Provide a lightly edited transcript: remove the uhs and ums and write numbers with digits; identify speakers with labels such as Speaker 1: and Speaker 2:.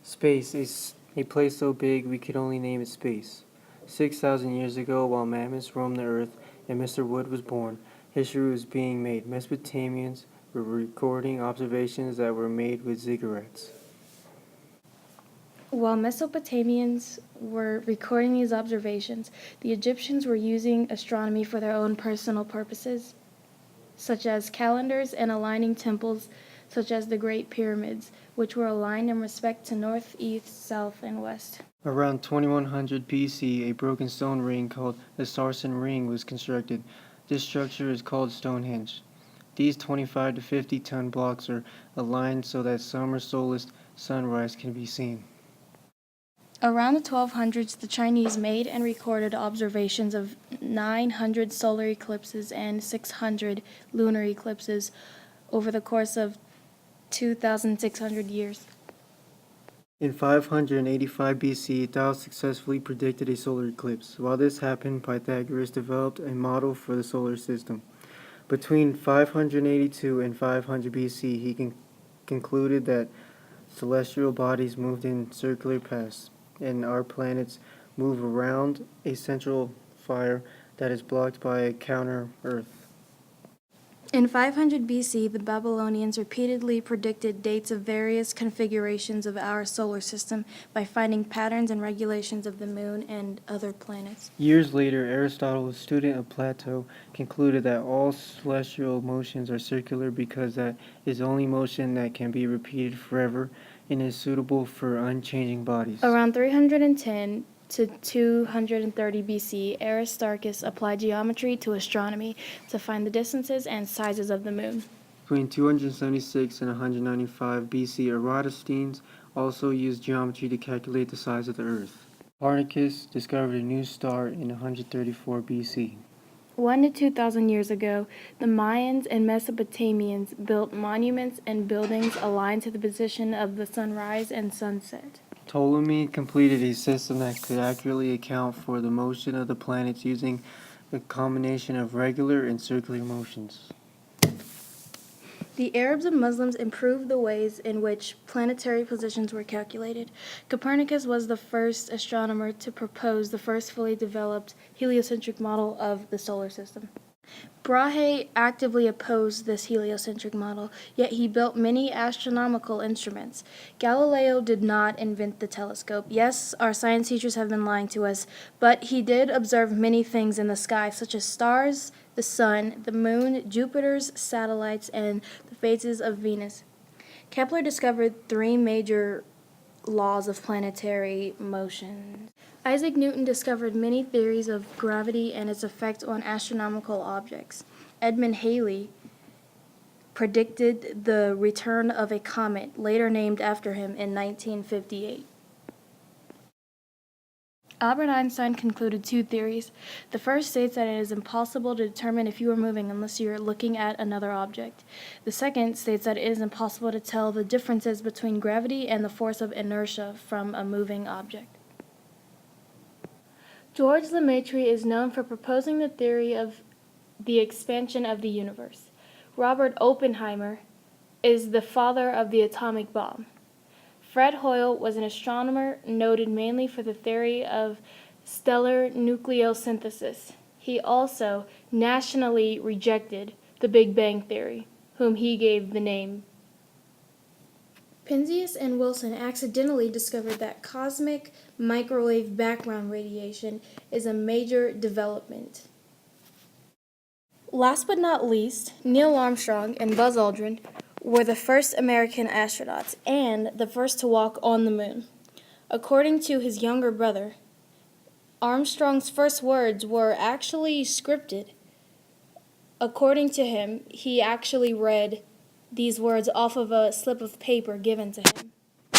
Speaker 1: Space is a place so big we could only name it space. 6,000 years ago, while mammoths roamed the earth and Mr. Wood was born, history was being made. Mesopotamians were recording observations that were made with ziggurats.
Speaker 2: While Mesopotamians were recording these observations, the Egyptians were using astronomy for their own personal purposes, such as calendars and aligning temples, such as the Great Pyramids, which were aligned in respect to north, east, south, and west.
Speaker 1: Around 2100 BC, a broken stone ring called the Sarsen Ring was constructed. This structure is called Stonehenge. These 25 to 50-ton blocks are aligned so that summer solstice sunrise can be seen.
Speaker 2: Around the 1200s, the Chinese made and recorded observations of 900 solar eclipses and 600 lunar eclipses over the course of 2,600 years.
Speaker 1: In 585 BC, Thales successfully predicted a solar eclipse. While this happened, Pythagoras developed a model for the solar system. Between 582 and 500 BC, he concluded that celestial bodies moved in circular paths, and our planets move around a central fire that is blocked by a counter-Earth.
Speaker 2: In 500 BC, the Babylonians repeatedly predicted dates of various configurations of our solar system by finding patterns and regulations of the moon and other planets.
Speaker 1: Years later, Aristotle, a student of Plato, concluded that all celestial motions are circular because that is the only motion that can be repeated forever and is suitable for unchanging bodies.
Speaker 2: Around 310 to 230 BC, Aristarchus applied geometry to astronomy to find the distances and sizes of the moon.
Speaker 1: Between 276 and 195 BC, Eratosthenes also used geometry to calculate the size of the Earth. Copernicus discovered a new star in 134 BC.
Speaker 2: 1,000 to 2,000 years ago, the Mayans and Mesopotamians built monuments and buildings aligned to the position of the sunrise and sunset.
Speaker 1: Ptolemy completed a system that could accurately account for the motion of the planets using a combination of regular and circular motions.
Speaker 2: The Arabs and Muslims improved the ways in which planetary positions were calculated. Copernicus was the first astronomer to propose the first fully developed heliocentric model of the solar system. Brahe actively opposed this heliocentric model, yet he built many astronomical instruments. Galileo did not invent the telescope. Yes, our science teachers have been lying to us, but he did observe many things in the sky, such as stars, the sun, the moon, Jupiter's satellites, and the phases of Venus. Kepler discovered 3 major laws of planetary motion. Isaac Newton discovered many theories of gravity and its effect on astronomical objects. Edmund Halley predicted the return of a comet, later named after him in 1958. Albert Einstein concluded 2 theories. The first states that it is impossible to determine if you are moving unless you are looking at another object. The second states that it is impossible to tell the differences between gravity and the force of inertia from a moving object. George Lemaitre is known for proposing the theory of the expansion of the universe. Robert Oppenheimer is the father of the atomic bomb. Fred Hoyle was an astronomer noted mainly for the theory of stellar nucleosynthesis. He also nationally rejected the Big Bang theory, whom he gave the name. Penzias and Wilson accidentally discovered that cosmic microwave background radiation is a major development. Last but not least, Neil Armstrong and Buzz Aldrin were the first American astronauts and the first to walk on the moon. According to his younger brother, Armstrong's first words were actually scripted. According to him, he actually read these words off of a slip of paper given to him.